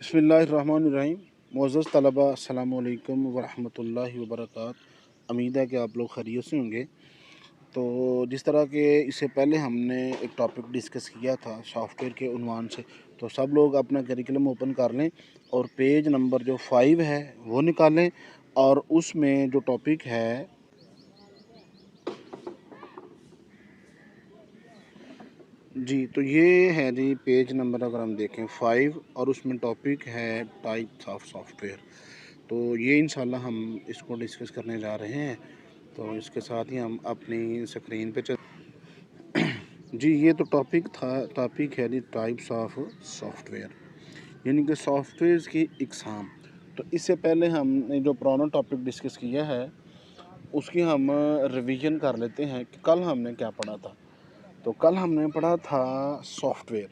बिस्मिल्लाहिर्रहमानिर्रहीम। मुअज़्ज़ज़ तलबा अस्सलामु अलैकुम वरहमतुल्लाहि वबरकातुहू। उम्मीद है कि आप लोग खैरियत से होंगे। तो जिस तरह के इससे पहले हमने एक टॉपिक डिस्कस किया था सॉफ्टवेयर के उन्वान से, तो सब लोग अपना करिकुलम ओपन कर लें और पेज नंबर जो 5 है वो निकालें और उसमें जो टॉपिक है जी, तो ये है जी पेज नंबर अगर हम देखें 5 और उसमें टॉपिक है टाइप्स ऑफ सॉफ्टवेयर। तो ये इंशाल्लाह हम इसको डिस्कस करने जा रहे हैं। तो इसके साथ ही हम अपनी स्क्रीन पे चल जी, ये तो टॉपिक है जी टाइप्स ऑफ सॉफ्टवेयर, यानी कि सॉफ्टवेयर की इकसाम। तो इससे पहले हमने जो पुराना टॉपिक डिस्कस किया है उसकी हम रिवीजन कर लेते हैं कि कल हमने क्या पढ़ा था। तो कल हमने पढ़ा था सॉफ्टवेयर।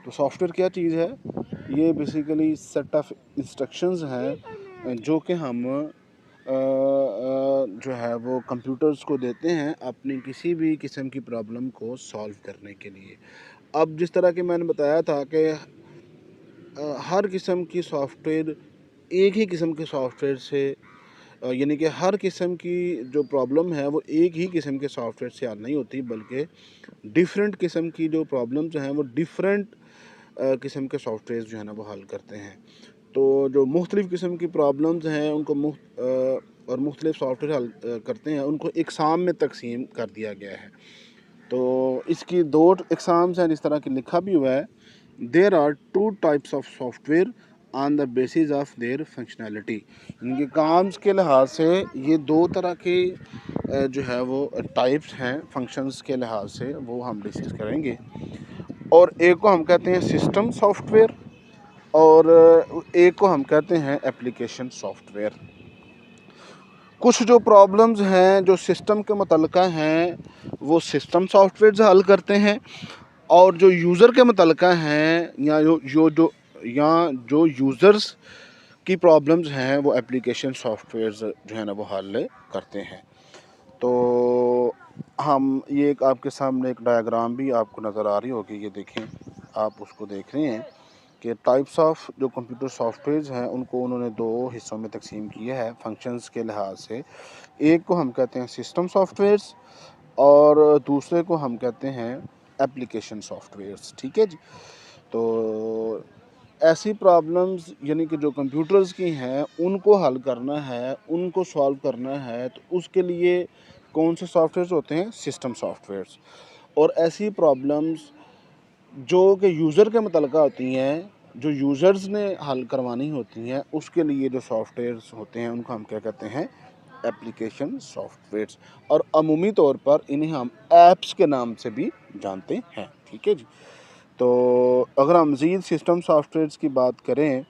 तो सॉफ्टवेयर क्या चीज़ है? ये बेसिकली सेट ऑफ इंस्ट्रक्शंस हैं जो कि हम जो है वो कंप्यूटर्स को देते हैं अपनी किसी भी किस्म की प्रॉब्लम को सॉल्व करने के लिए। अब जिस तरह के मैंने बताया था कि हर किस्म की सॉफ्टवेयर एक ही किस्म के सॉफ्टवेयर से यानी कि हर किस्म की जो प्रॉब्लम है वो एक ही किस्म के सॉफ्टवेयर से हल नहीं होती, बल्कि डिफरेंट किस्म की जो प्रॉब्लम्स हैं वो डिफरेंट किस्म के सॉफ्टवेयर जो है ना वो हल करते हैं। तो जो मुख्तलिफ़ किस्म की प्रॉब्लम्स हैं उनको और मुख्तलिफ़ सॉफ्टवेयर हल करते हैं, उनको इकसाम में तकसीम कर दिया गया है। तो इसकी दो इकसाम्स हैं जिस तरह की लिखा भी हुआ है। There are two types of software on the basis of their functionality. इनके काम्स के लिहाज से ये दो तरह के जो है वो टाइप्स हैं फंक्शंस के लिहाज से, वो हम डिस्कस करेंगे। और एक को हम कहते हैं सिस्टम सॉफ्टवेयर और एक को हम कहते हैं एप्लीकेशन सॉफ्टवेयर। कुछ जो प्रॉब्लम्स हैं जो सिस्टम के मुतल्लिक़ हैं वो सिस्टम सॉफ्टवेयर हल करते हैं, और जो यूज़र के मुतल्लिक़ हैं या जो यूज़र्स की प्रॉब्लम्स हैं वो एप्लीकेशन सॉफ्टवेयर जो है ना वो हल करते हैं। तो हम ये एक आपके सामने एक डायग्राम भी आपको नज़र आ रही होगी, ये देखें, आप उसको देख रहे हैं कि टाइप्स ऑफ जो कंप्यूटर सॉफ्टवेयर हैं उनको उन्होंने दो हिस्सों में तकसीम किया है फंक्शंस के लिहाज से। एक को हम कहते हैं सिस्टम सॉफ्टवेयर्स और दूसरे को हम कहते हैं एप्लीकेशन सॉफ्टवेयर्स। ठीक है जी। तो ऐसी प्रॉब्लम्स यानी कि जो कंप्यूटर्स की हैं उनको हल करना है, उनको सॉल्व करना है, तो उसके लिए कौन से सॉफ्टवेयर्स होते हैं? System softwares. और ऐसी प्रॉब्लम्स जो कि यूज़र के मुतल्लिक़ होती हैं, जो यूज़र्स ने हल करवानी होती हैं, उसके लिए जो सॉफ्टवेयर्स होते हैं उनको हम क्या कहते हैं? Application softwares. और अमूमी तौर पर इन्हें हम ऐप्स के नाम से भी जानते हैं। ठीक है जी। तो अगर हम मज़ीद सिस्टम सॉफ्टवेयर्स की बात करें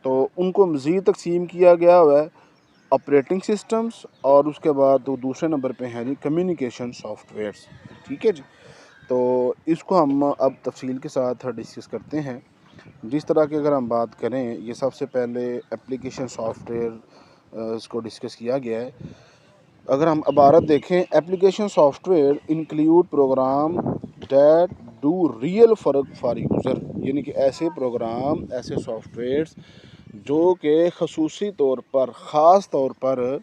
तो उनको मज़ीद तकसीम किया गया हुआ है ऑपरेटिंग सिस्टम्स, और उसके बाद तो दूसरे नंबर पे हैं जी कम्युनिकेशन सॉफ्टवेयर्स। ठीक है जी। तो इसको हम अब तफसील के साथ डिस्कस करते हैं। जिस तरह की अगर हम बात करें, ये सबसे पहले एप्लीकेशन सॉफ्टवेयर इसको डिस्कस किया गया है। अगर हम इबारत देखें, application software include program that do real फ़र्क फॉर यूज़र, यानी कि ऐसे प्रोग्राम, ऐसे सॉफ्टवेयर्स जो कि खसूसी तौर पर, ख़ास तौर पर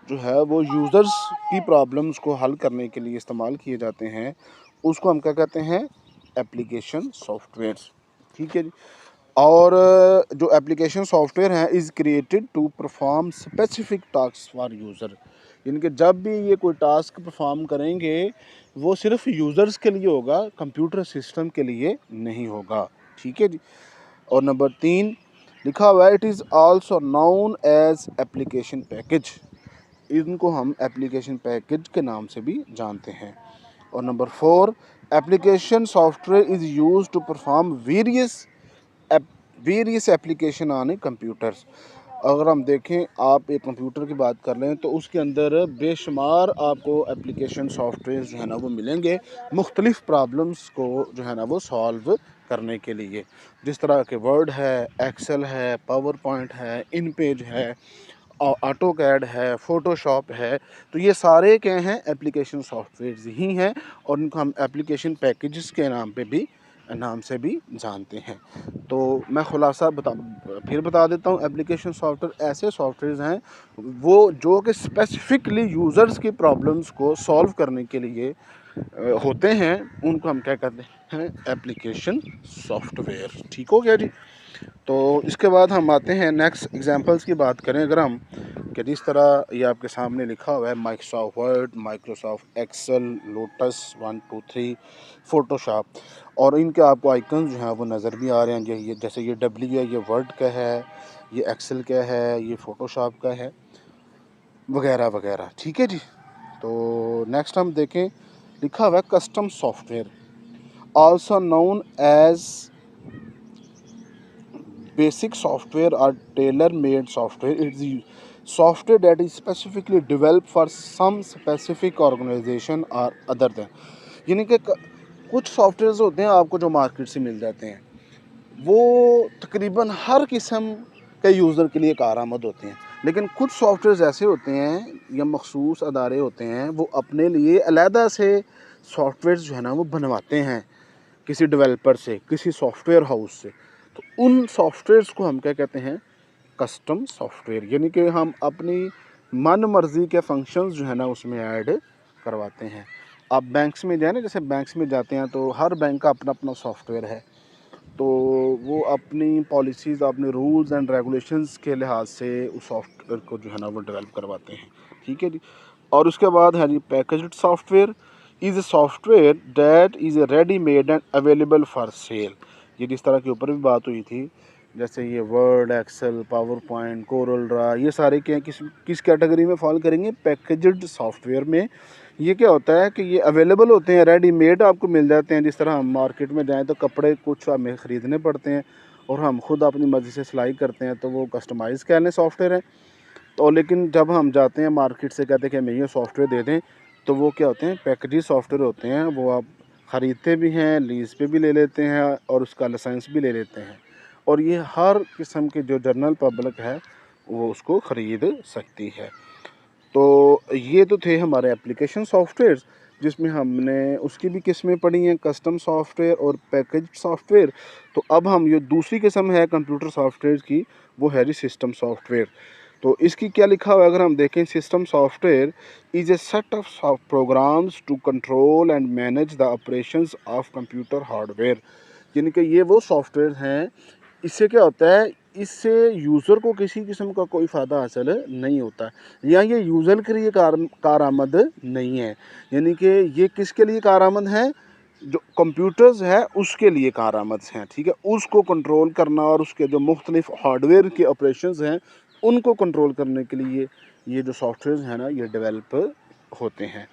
जो है वो यूज़र्स की प्रॉब्लम्स को हल करने के लिए इस्तेमाल किए जाते हैं, उसको हम क्या कहते हैं? Application softwares. ठीक है जी। और जो एप्लीकेशन सॉफ्टवेयर है is created to perform specific task for user, यानी कि जब भी ये कोई टास्क परफॉर्म करेंगे वो सिर्फ यूज़र्स के लिए होगा, कंप्यूटर सिस्टम के लिए नहीं होगा। ठीक है जी। और नंबर 3 लिखा हुआ है, it is also known as application package, इनको हम एप्लीकेशन पैकेज के नाम से भी जानते हैं। और number 4 application software is use to perform various application on computers. अगर हम देखें, आप एक कंप्यूटर की बात कर लें तो उसके अंदर बेशुमार आपको एप्लीकेशन सॉफ्टवेयर जो है ना वो मिलेंगे मुख्तलिफ़ प्रॉब्लम्स को जो है ना वो सॉल्व करने के लिए। जिस तरह के वर्ड है, एक्सेल है, पावर पॉइंट है, इन पेज है, ऑटो कैड है, फ़ोटोशॉप है, तो ये सारे क्या हैं? एप्लीकेशन सॉफ्टवेयर ही हैं, और इनको हम एप्लीकेशन पैकेजेस के नाम पे भी नाम से भी जानते हैं। तो मैं खुलासा फिर बता देता हूँ, एप्लीकेशन सॉफ्टवेयर ऐसे सॉफ्टवेयर हैं वो जो कि स्पेसिफिकली यूज़र्स की प्रॉब्लम्स को सॉल्व करने के लिए होते हैं, उनको हम क्या कहते हैं, एप्लीकेशन सॉफ्टवेयर। ठीक हो गया जी। तो इसके बाद हम आते हैं नेक्स्ट एग्जांपल्स की बात करें अगर हम, कि जिस तरह ये आपके सामने लिखा हुआ है Microsoft Word, Microsoft Excel, Lotus 123, Photoshop, और इनके आपको आइकन जो हैं वो नज़र भी आ रहे हैं। ये जैसे ये डब्ल्यू है, ये वर्ड का है, ये एक्सेल का है, ये फोटोशॉप का है, वगैरह वगैरह। ठीक है जी। तो नेक्स्ट हम देखें, लिखा हुआ है custom software, also known as basic software or tailor-made software. It's the software that is specifically developed for some specific organization or other than, यानी कि कुछ सॉफ्टवेयर होते हैं आपको जो मार्केट से मिल जाते हैं, वो तकरीबन हर किस्म के यूज़र के लिए कारआमद होते हैं। लेकिन कुछ सॉफ्टवेयर ऐसे होते हैं या मखसूस अदारे होते हैं, वो अपने लिए अलहदा से सॉफ्टवेयर जो है ना वो बनवाते हैं किसी डेवलपर से, किसी सॉफ्टवेयर हाउस से। तो उन सॉफ्टवेयर्स को हम क्या कहते हैं, कस्टम सॉफ्टवेयर, यानी कि हम अपनी मन मर्ज़ी के फंक्शंस जो है ना उसमें ऐड करवाते हैं। आप बैंक्स में जाए ना, जैसे बैंक्स में जाते हैं तो हर बैंक का अपना अपना सॉफ्टवेयर है, तो वो अपनी पॉलिसीज़, अपने रूल्स एंड रेगुलेशंस के लिहाज से उस सॉफ्टवेयर को जो है ना वो डेवलप करवाते हैं। ठीक है जी। और उसके बाद है जी packaged software, is a software that is ready made and available for sale. ये जिस तरह के ऊपर भी बात हुई थी, जैसे ये Word, Excel, PowerPoint, Corel Draw, ये सारे क्या किस किस कैटेगरी में फॉल करेंगे, पैकेज्ड सॉफ्टवेयर में। ये क्या होता है कि ये अवेलेबल होते हैं, रेडीमेड आपको मिल जाते हैं। जिस तरह हम मार्केट में जाएं तो कपड़े कुछ हमें ख़रीदने पड़ते हैं और हम खुद अपनी मर्ज़ी से सिलाई करते हैं, तो वो कस्टमाइज़ कहने सॉफ्टवेयर है। तो लेकिन जब हम जाते हैं मार्केट से, कहते हैं कि हमें ये सॉफ्टवेयर दे दें, तो वो क्या होते हैं, पैकेजी सॉफ्टवेयर होते हैं। वो आप ख़रीदते भी हैं, लीज़ पे भी ले लेते हैं और उसका लाइसेंस भी ले लेते हैं, और ये हर किस्म की जो जनरल पब्लिक है वो उसको ख़रीद सकती है। तो ये तो थे हमारे एप्लीकेशन सॉफ्टवेयर, जिसमें हमने उसकी भी किस्में पढ़ी हैं, कस्टम सॉफ्टवेयर और पैकेज सॉफ्टवेयर। तो अब हम ये दूसरी किस्म है कंप्यूटर सॉफ्टवेयर की, वो है जी सिस्टम सॉफ्टवेयर। तो इसकी क्या लिखा हुआ है अगर हम देखें, system software is a set of programs to control and manage the operations of computer hardware. यानी कि ये वो सॉफ्टवेयर हैं, इससे क्या होता है, इससे यूज़र को किसी किस्म का कोई फ़ायदा हासिल नहीं होता, या ये यूज़र के लिए कारआमद नहीं है। यानी कि ये किसके लिए कारआमद है, जो कंप्यूटर्स है उसके लिए कारआमद हैं। ठीक है, उसको कंट्रोल करना और उसके जो मुख्तलिफ हार्डवेयर के ऑपरेशंस हैं उनको कंट्रोल करने के लिए ये जो सॉफ्टवेयर हैं ना ये डेवलप होते हैं।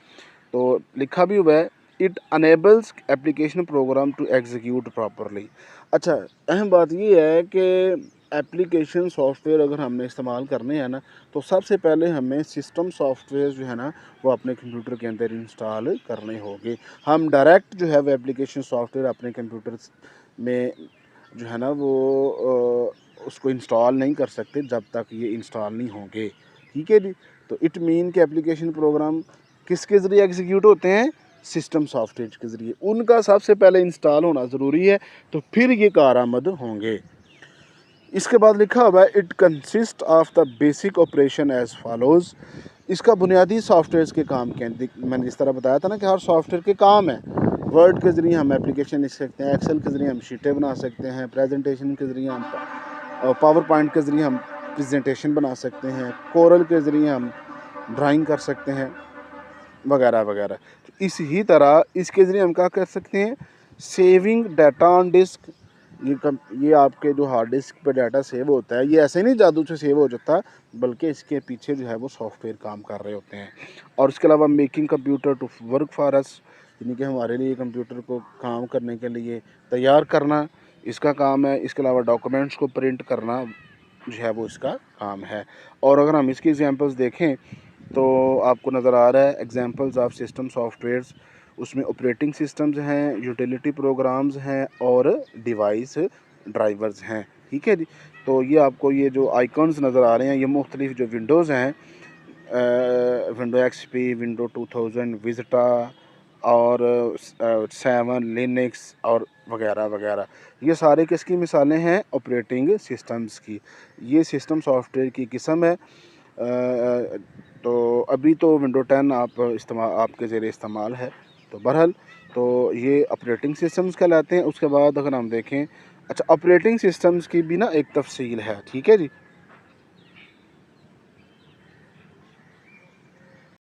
तो लिखा भी हुआ है, it enables application program to execute properly. अच्छा, अहम बात ये है कि एप्लीकेशन सॉफ्टवेयर अगर हमने इस्तेमाल करने हैं ना, तो सबसे पहले हमें सिस्टम सॉफ्टवेयर जो है ना वो अपने कंप्यूटर के अंदर इंस्टॉल करने होंगे। हम डायरेक्ट जो है वो एप्लीकेशन सॉफ्टवेयर अपने कंप्यूटर में जो है ना वो उसको इंस्टॉल नहीं कर सकते जब तक ये इंस्टॉल नहीं होंगे। ठीक है जी। तो इट मीन कि एप्लीकेशन प्रोग्राम किसके ज़रिए एग्जीक्यूट होते हैं, सिस्टम सॉफ्टवेयर के ज़रिए। उनका सबसे पहले इंस्टॉल होना ज़रूरी है, तो फिर ये कारआमद होंगे। इसके बाद लिखा हुआ है, it consist of the basic operation as follows. इसका बुनियादी सॉफ्टवेयर के काम क्या हैं, मैंने इस तरह बताया था ना कि हर सॉफ्टवेयर के काम है। वर्ड के ज़रिए हम एप्लीकेशन लिख सकते हैं, एक्सेल के ज़रिए हम शीटें बना सकते हैं, प्रेजेंटेशन के ज़रिए हम पावर पॉइंट के ज़रिए हम प्रेजेंटेशन बना सकते हैं, कोरल के ज़रिए हम ड्राइंग कर सकते हैं, वगैरह वगैरह। तो इसी तरह इसके ज़रिए हम क्या कर सकते हैं, सेविंग डाटा ऑन डिस्क। ये आपके जो हार्ड डिस्क पर डाटा सेव होता है, ये ऐसे नहीं जादू से सेव हो जाता, बल्कि इसके पीछे जो है वो सॉफ्टवेयर काम कर रहे होते हैं। और इसके अलावा making computer to work for us, यानी कि हमारे लिए कंप्यूटर को काम करने के लिए तैयार करना इसका काम है। इसके अलावा डॉक्यूमेंट्स को प्रिंट करना जो है वो इसका काम है। और अगर हम इसकी एग्जांपल्स देखें तो आपको नज़र आ रहा है एग्जांपल्स ऑफ सिस्टम सॉफ्टवेयर्स, उसमें ऑपरेटिंग सिस्टम्स हैं, यूटिलिटी प्रोग्राम्स हैं और डिवाइस ड्राइवर्स हैं। ठीक है जी। तो ये आपको ये जो आइकॉन्स नज़र आ रहे हैं, ये मुख्तलिफ जो विंडोज़ हैं, विंडो एक्सपी, विंडो 2000, विस्टा और 7 लिनक्स और वगैरह वगैरह। ये सारे किसकी मिसालें हैं? ऑपरेटिंग सिस्टम्स की। ये सिस्टम सॉफ्टवेयर की किस्म है। तो अभी तो विंडो 10 आपके ज़ेरे इस्तेमाल है। तो बहरहाल तो ये ऑपरेटिंग सिस्टम्स कहलाते हैं। उसके बाद अगर हम देखें, अच्छा, ऑपरेटिंग सिस्टम्स की भी ना एक तफसील है, ठीक है जी।